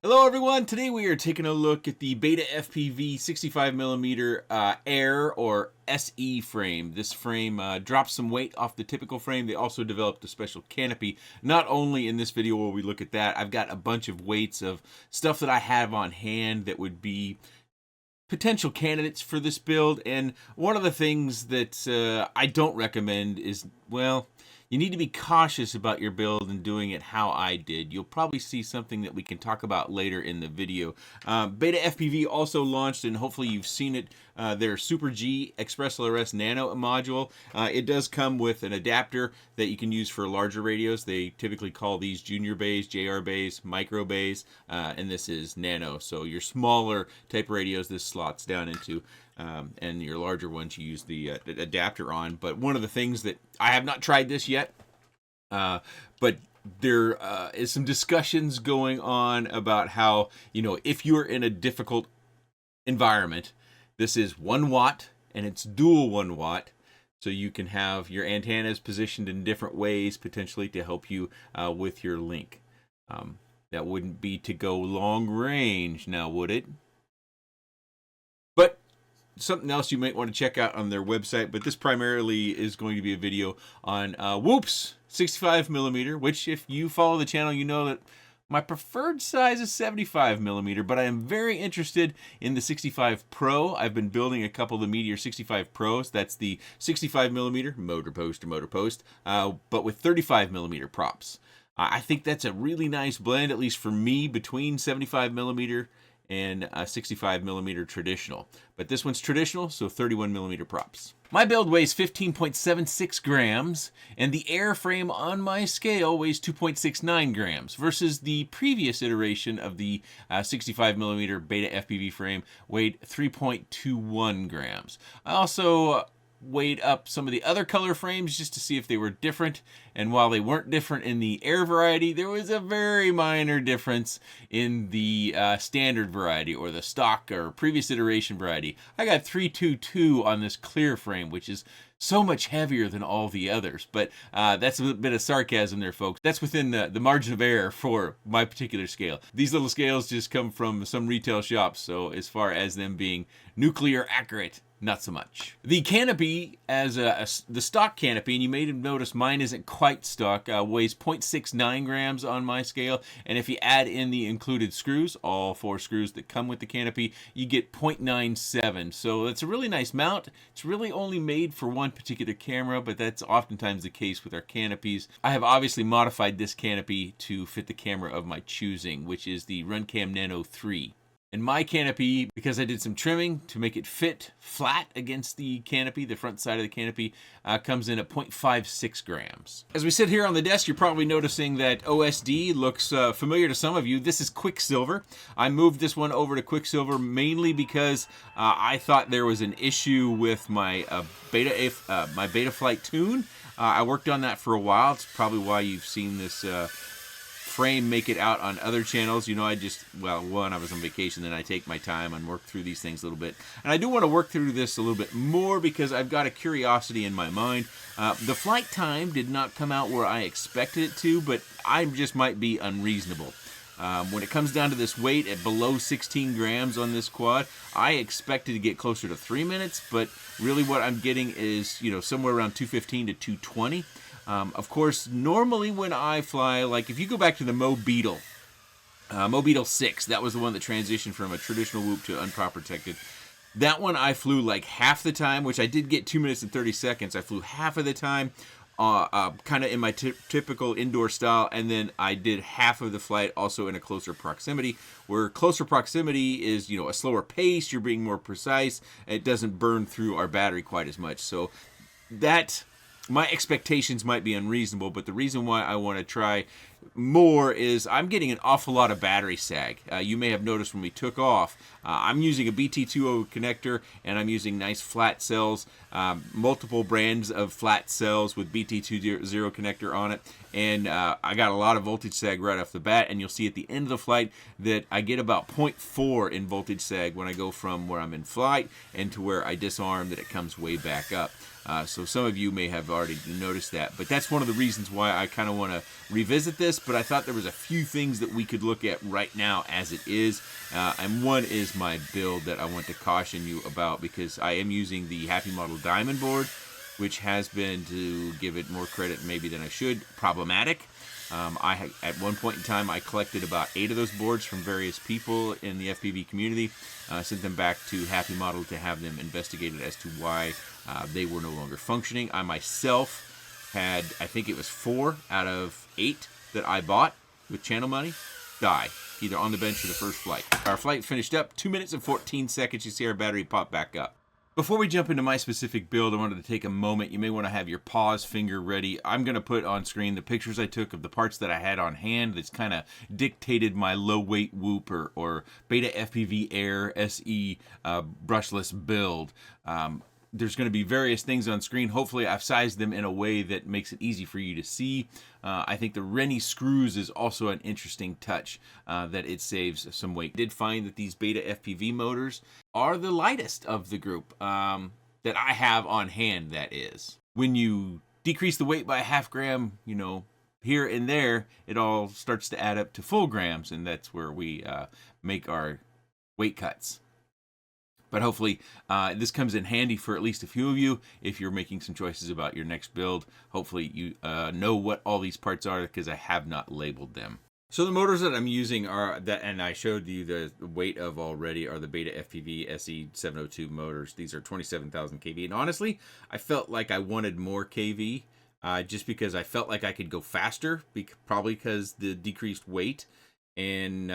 Hello everyone, today we are taking a look at the Betafpv 65mm AIR or SE frame. This frame drops some weight off the typical frame. They also developed a special canopy. Not only in this video will we look at that, I've got a bunch of weights of stuff that I have on hand that would be potential candidates for this build. And one of the things that I don't recommend is, well, you need to be cautious about your build and doing it how I did. You'll probably see something that we can talk about later in the video. Betafpv also launched, and hopefully you've seen it, their SuperG ExpressLRS Nano module. It does come with an adapter that you can use for larger radios. They typically call these junior bays, JR bays, micro bays, and this is nano. So your smaller type radios this slots down into. And your larger ones you use the adapter on. But one of the things that I have not tried this yet, but there is some discussions going on about how, if you're in a difficult environment, this is 1 watt and it's dual 1 watt. So you can have your antennas positioned in different ways potentially to help you with your link. That wouldn't be to go long range now, would it? But something else you might want to check out on their website, but this primarily is going to be a video on Whoop's 65mm, which if you follow the channel, you know that my preferred size is 75mm, but I am very interested in the 65 Pro. I've been building a couple of the Meteor 65 Pros. That's the 65mm motor post to motor post, but with 35mm props. I think that's a really nice blend, at least for me, between 75mm and a 65mm traditional. But this one's traditional, so 31mm props. My build weighs 15.76 grams, and the air frame on my scale weighs 2.69 grams, versus the previous iteration of the 65mm Betafpv frame weighed 3.21 grams. I also weighed up some of the other color frames just to see if they were different, and while they weren't different in the air variety, there was a very minor difference in the standard variety, or the stock or previous iteration variety. I got 322 on this clear frame, which is so much heavier than all the others, but that's a bit of sarcasm there, folks. That's within the margin of error for my particular scale. These little scales just come from some retail shops, so as far as them being nuclear accurate, not so much. The canopy, as the stock canopy, and you may have noticed mine isn't quite stock, weighs 0.69 grams on my scale, and if you add in the included screws, all 4 screws that come with the canopy, you get 0.97. So it's a really nice mount. It's really only made for one particular camera, but that's oftentimes the case with our canopies. I have obviously modified this canopy to fit the camera of my choosing, which is the Runcam Nano 3. And my canopy, because I did some trimming to make it fit flat against the canopy, the front side of the canopy, comes in at 0.56 grams. As we sit here on the desk, you're probably noticing that OSD looks familiar to some of you. This is Quicksilver. I moved this one over to Quicksilver mainly because I thought there was an issue with my my Betaflight tune. I worked on that for a while. It's probably why you've seen this frame make it out on other channels. I just, well, one, I was on vacation, then I take my time and work through these things a little bit. And I do want to work through this a little bit more because I've got a curiosity in my mind. The flight time did not come out where I expected it to, but I just might be unreasonable. When it comes down to this weight at below 16 grams on this quad, I expected to get closer to 3 minutes, but really what I'm getting is, somewhere around 215 to 220. Of course, normally when I fly, like if you go back to the Mo Beetle 6, that was the one that transitioned from a traditional whoop to unprotected. That one I flew like half the time, which I did get 2 minutes and 30 seconds. I flew half of the time, kind of in my typical indoor style, and then I did half of the flight also in a closer proximity, where closer proximity is, a slower pace, you're being more precise, it doesn't burn through our battery quite as much. So that, my expectations might be unreasonable, but the reason why I want to try more is I'm getting an awful lot of battery sag. You may have noticed when we took off, I'm using a BT20 connector, and I'm using nice flat cells, multiple brands of flat cells with BT20 connector on it, and I got a lot of voltage sag right off the bat, and you'll see at the end of the flight that I get about 0.4 in voltage sag when I go from where I'm in flight and to where I disarm, that it comes way back up. So some of you may have already noticed that, but that's one of the reasons why I kind of want to revisit this. this, but I thought there was a few things that we could look at right now as it is. And one is my build that I want to caution you about, because I am using the Happy Model Diamond board, which has been, to give it more credit maybe than I should, problematic. At one point in time, I collected about 8 of those boards from various people in the FPV community, sent them back to Happy Model to have them investigated as to why they were no longer functioning. I myself had, I think it was 4 out of 8 that I bought with channel money die, either on the bench or the first flight. Our flight finished up 2 minutes and 14 seconds. You see our battery pop back up. Before we jump into my specific build, I wanted to take a moment. You may want to have your pause finger ready. I'm going to put on screen the pictures I took of the parts that I had on hand that's kind of dictated my low-weight Whoop or Betafpv AIR SE brushless build. There's going to be various things on screen. Hopefully I've sized them in a way that makes it easy for you to see. I think the Rennie screws is also an interesting touch, that it saves some weight. I did find that these Betafpv motors are the lightest of the group that I have on hand, that is. When you decrease the weight by a half gram, you know, here and there, it all starts to add up to full grams, and that's where we make our weight cuts. But hopefully this comes in handy for at least a few of you if you're making some choices about your next build. Hopefully you know what all these parts are, because I have not labeled them. So the motors that I'm using are, and I showed you the weight of already, are the Betafpv SE702 motors. These are 27,000 kV. And honestly, I felt like I wanted more kV just because I felt like I could go faster, probably because the decreased weight. And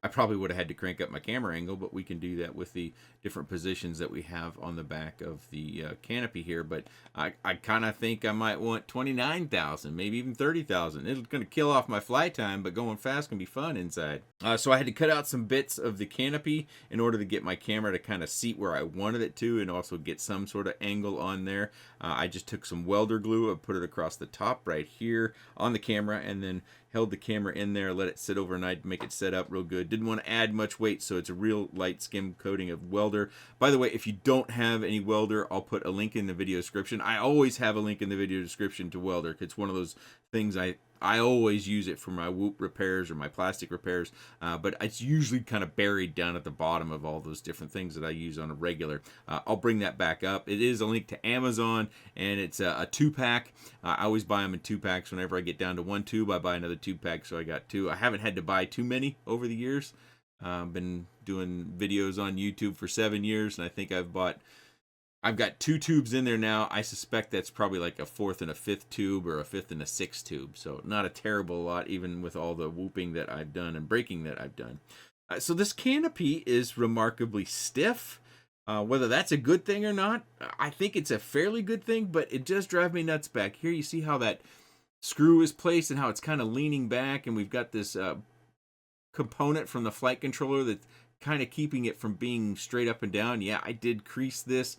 I probably would have had to crank up my camera angle, but we can do that with the different positions that we have on the back of the canopy here. But I kind of think I might want 29,000, maybe even 30,000. It's going to kill off my flight time, but going fast can be fun inside. So I had to cut out some bits of the canopy in order to get my camera to kind of seat where I wanted it to, and also get some sort of angle on there. I just took some welder glue and put it across the top right here on the camera, and then held the camera in there, let it sit overnight to make it set up real good. Didn't want to add much weight, so it's a real light skim coating of welder. By the way, if you don't have any welder, I'll put a link in the video description. I always have a link in the video description to welder. It's one of those things I always use it for my Whoop repairs or my plastic repairs, but it's usually kind of buried down at the bottom of all those different things that I use on a regular. I'll bring that back up. It is a link to Amazon, and it's a 2-pack. I always buy them in 2-packs. Whenever I get down to 1 tube, I buy another 2-pack, so I got 2. I haven't had to buy too many over the years. Been doing videos on YouTube for 7 years, and I think I've got 2 tubes in there now. I suspect that's probably like a 4th and a 5th tube, or a 5th and a 6th tube. So not a terrible lot, even with all the whooping that I've done and breaking that I've done. So this canopy is remarkably stiff. Whether that's a good thing or not, I think it's a fairly good thing, but it does drive me nuts back here. You see how that screw is placed and how it's kind of leaning back, and we've got this component from the flight controller that's kind of keeping it from being straight up and down. Yeah, I did crease this,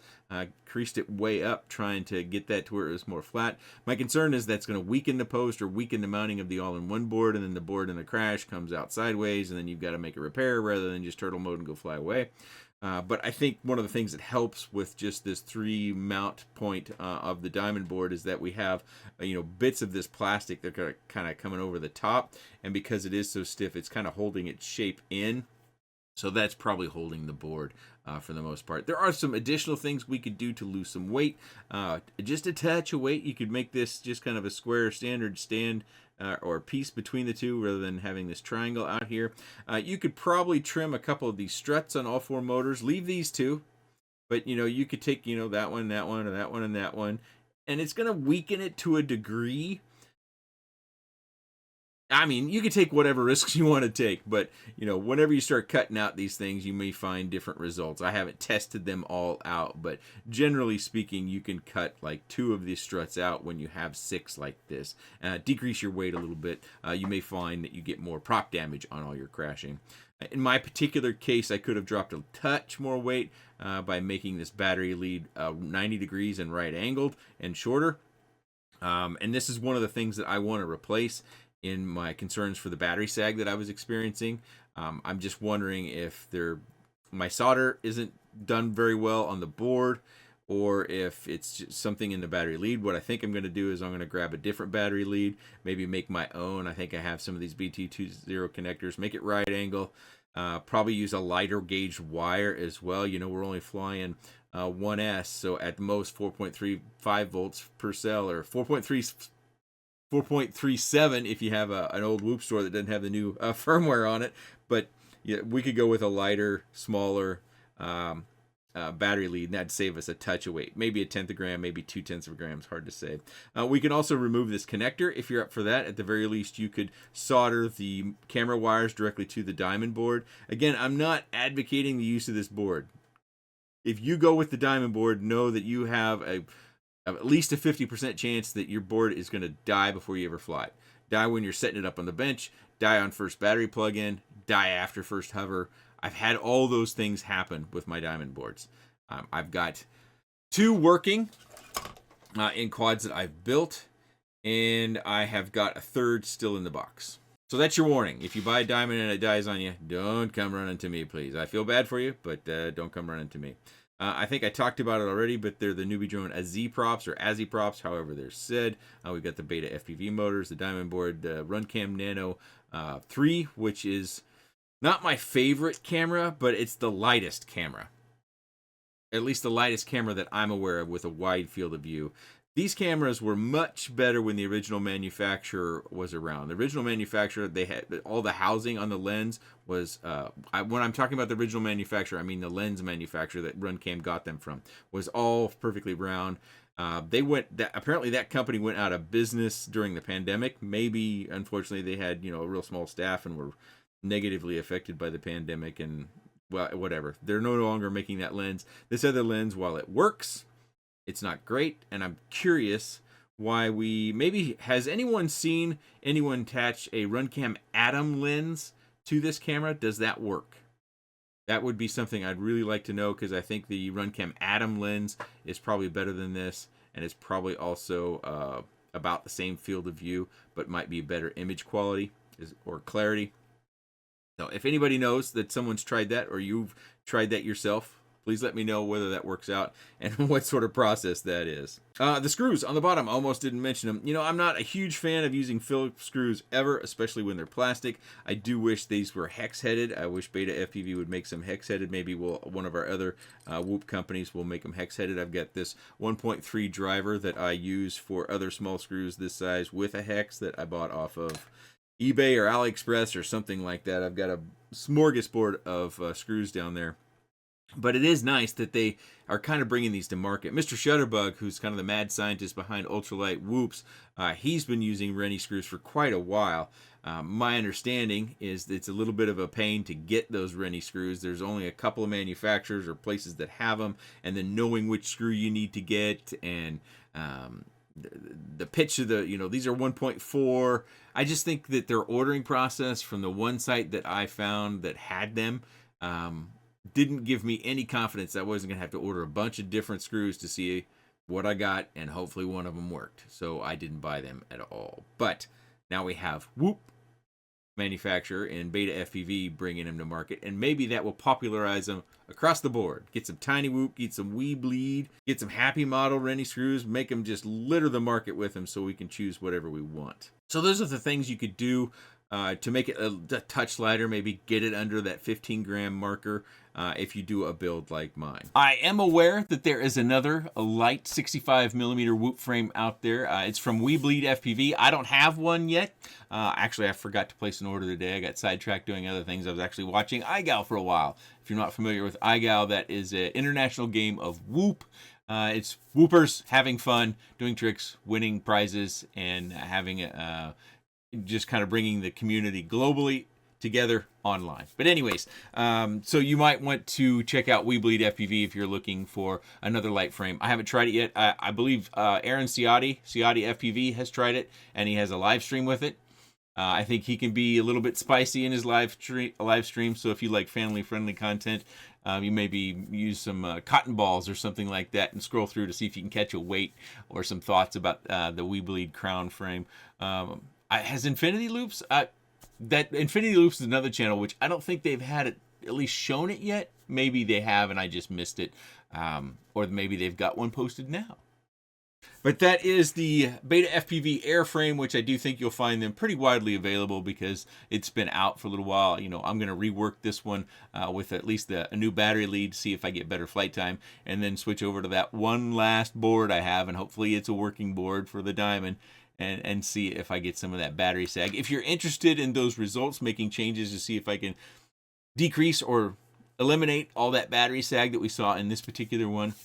creased it way up, trying to get that to where it was more flat. My concern is that's going to weaken the post or weaken the mounting of the all-in-one board, and then the board in the crash comes out sideways, and then you've got to make a repair rather than just turtle mode and go fly away. But I think one of the things that helps with just this 3 mount point of the diamond board is that we have bits of this plastic that are kind of coming over the top, and because it is so stiff, it's kind of holding its shape in. So that's probably holding the board for the most part. There are some additional things we could do to lose some weight. Just a touch of weight. You could make this just kind of a square standard stand or piece between the two rather than having this triangle out here. You could probably trim a couple of these struts on all 4 motors. Leave these 2. But, you could take, that one, that one, or that one, and that one. And it's going to weaken it to a degree. I mean, you can take whatever risks you want to take, but, whenever you start cutting out these things, you may find different results. I haven't tested them all out, but generally speaking, you can cut like 2 of these struts out when you have 6 like this. Decrease your weight a little bit. You may find that you get more prop damage on all your crashing. In my particular case, I could have dropped a touch more weight by making this battery lead 90 degrees and right angled and shorter. And this is one of the things that I want to replace in my concerns for the battery sag that I was experiencing. I'm just wondering if my solder isn't done very well on the board, or if it's just something in the battery lead. What I think I'm going to do is I'm going to grab a different battery lead, maybe make my own. I think I have some of these BT20 connectors, make it right angle, probably use a lighter gauge wire as well. You know, we're only flying 1S, so at the most 4.35 volts per cell, or 4.37 if you have an old Whoop store that doesn't have the new firmware on it. But yeah, we could go with a lighter, smaller battery lead, and that'd save us a touch of weight. Maybe a tenth of a gram, maybe 0.2 of a gram, hard to say. We can also remove this connector if you're up for that. At the very least, you could solder the camera wires directly to the diamond board. Again, I'm not advocating the use of this board. If you go with the diamond board, know that you have at least a 50% chance that your board is going to die before you ever fly it. Die when you're setting it up on the bench, die on first battery plug-in, die after first hover. I've had all those things happen with my diamond boards. I've got 2 working in quads that I've built, and I have got a 3rd still in the box. So that's your warning. If you buy a diamond and it dies on you, don't come running to me, please. I feel bad for you, but don't come running to me. I think I talked about it already, but they're the Newbie Drone Z-props or AZI-props, however they're said. We've got the Betafpv motors, the diamond board, the RunCam Nano 3, which is not my favorite camera, but it's the lightest camera. At least the lightest camera that I'm aware of with a wide field of view. These cameras were much better when the original manufacturer was around. The original manufacturer, they had all the housing on the lens was, when I'm talking about the original manufacturer, I mean the lens manufacturer that RunCam got them from, was all perfectly round. Apparently that company went out of business during the pandemic. Maybe, unfortunately, they had, a real small staff and were negatively affected by the pandemic, and well, whatever. They're no longer making that lens. This other lens, while it works, it's not great, and I'm curious why has anyone seen anyone attach a RunCam Atom lens to this camera? Does that work? That would be something I'd really like to know, because I think the RunCam Atom lens is probably better than this, and it's probably also about the same field of view, but might be better image quality or clarity. So if anybody knows that someone's tried that, or you've tried that yourself, please let me know whether that works out and what sort of process that is. The screws on the bottom, I almost didn't mention them. I'm not a huge fan of using Phillips screws ever, especially when they're plastic. I do wish these were hex-headed. I wish Betafpv would make some hex-headed. Maybe one of our other Whoop companies will make them hex-headed. I've got this 1.3 driver that I use for other small screws this size with a hex that I bought off of eBay or AliExpress or something like that. I've got a smorgasbord of screws down there. But it is nice that they are kind of bringing these to market. Mr. Shutterbug, who's kind of the mad scientist behind ultralight whoops, he's been using Rennie screws for quite a while. My understanding is that it's a little bit of a pain to get those Rennie screws. There's only a couple of manufacturers or places that have them, and then knowing which screw you need to get, and the pitch of these are 1.4. I just think that their ordering process from the one site that I found that had them didn't give me any confidence that I wasn't going to have to order a bunch of different screws to see what I got, and hopefully one of them worked. So I didn't buy them at all. But now we have Whoop manufacturer and Betafpv bringing them to market, and maybe that will popularize them across the board. Get some tiny Whoop, get some wee bleed, get some happy model Rennie screws, make them just litter the market with them so we can choose whatever we want. So those are the things you could do to make it a touch lighter, maybe get it under that 15-gram marker if you do a build like mine. I am aware that there is another light 65mm Whoop frame out there. It's from WeBleed FPV. I don't have one yet. Actually, I forgot to place an order today. I got sidetracked doing other things. I was actually watching iGal for a while. If you're not familiar with iGal, that is an international game of Whoop. It's Whoopers having fun, doing tricks, winning prizes, and having just kind of bringing the community globally together online. But anyways, so you might want to check out WeBleed FPV if you're looking for another light frame. I haven't tried it yet. I believe Aaron Ciotti FPV has tried it, and he has a live stream with it. I think he can be a little bit spicy in his live stream. So if you like family-friendly content, you maybe use some cotton balls or something like that and scroll through to see if you can catch a weight or some thoughts about the WeBleed crown frame. Has Infinity Loops? That Infinity Loops is another channel which I don't think they've had it at least shown it yet. Maybe they have and I just missed it. or maybe they've got one posted now. But that is the Betafpv AIR Frame, which I do think you'll find them pretty widely available because it's been out for a little while. You know, I'm going to rework this one with at least a new battery lead to see if I get better flight time, and then switch over to that one last board I have, and hopefully it's a working board for the Diamond, and see if I get some of that battery sag. If you're interested in those results, making changes to see if I can decrease or eliminate all that battery sag that we saw in this particular one,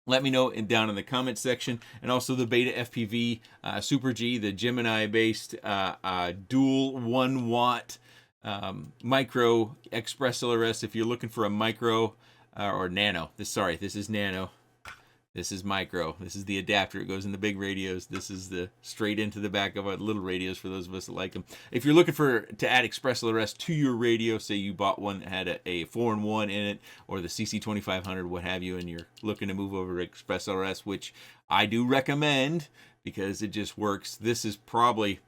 let me know down in the comments section. And also the Betafpv SuperG, the Gemini-based dual 1 watt micro ExpressLRS. If you're looking for a micro or nano, this is nano. This is micro. This is the adapter. It goes in the big radios. This is the straight into the back of our little radios for those of us that like them. If you're looking to add ExpressLRS to your radio, say you bought one that had a 4-in-1 in it, or the CC2500, what have you, and you're looking to move over to ExpressLRS, which I do recommend because it just works. This is probably,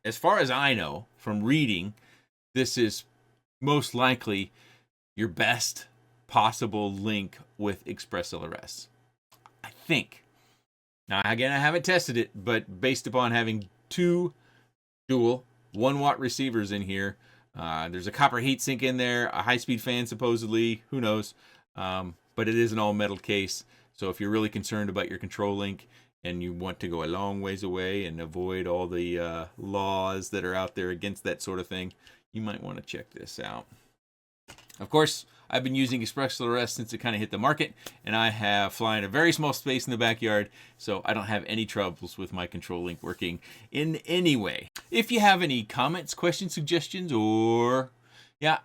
as far as I know from reading, this is most likely your best possible link with ExpressLRS. I think. Now, again, I haven't tested it, but based upon having two dual 1 watt receivers in here, there's a copper heatsink in there, a high-speed fan supposedly, who knows, but it is an all-metal case, so if you're really concerned about your control link and you want to go a long ways away and avoid all the laws that are out there against that sort of thing, you might want to check this out. Of course, I've been using ExpressLRS since it kind of hit the market, and I have flying a very small space in the backyard, so I don't have any troubles with my control link working in any way. If you have any comments, questions, suggestions, or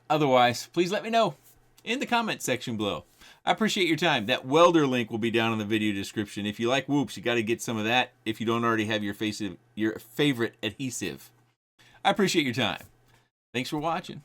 otherwise, please let me know in the comments section below. I appreciate your time. That welder link will be down in the video description. If you like whoops, you got to get some of that if you don't already have your favorite adhesive. I appreciate your time. Thanks for watching.